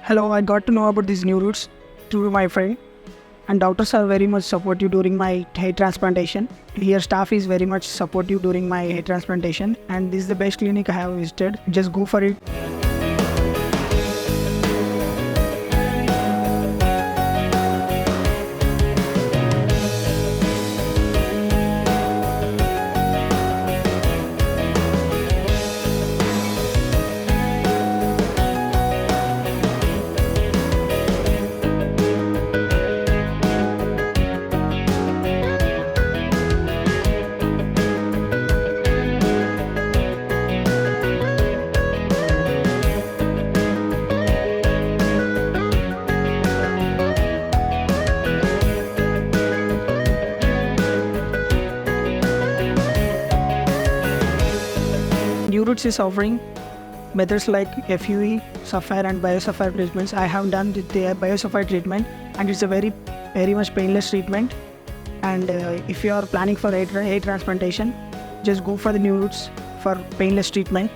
Hello, I got to know about these new routes through my friend, and doctors are very much supportive during my hair transplantation. Here, staff is very much supportive during my hair transplantation, and this is the best clinic I have visited. Just go for it. New Roots is offering methods like FUE, Sapphire and Bio Sapphire treatments. I have done the Bio Sapphire treatment and it's a very much painless treatment. And if you are planning for hair transplantation, just go for the New Roots for painless treatment.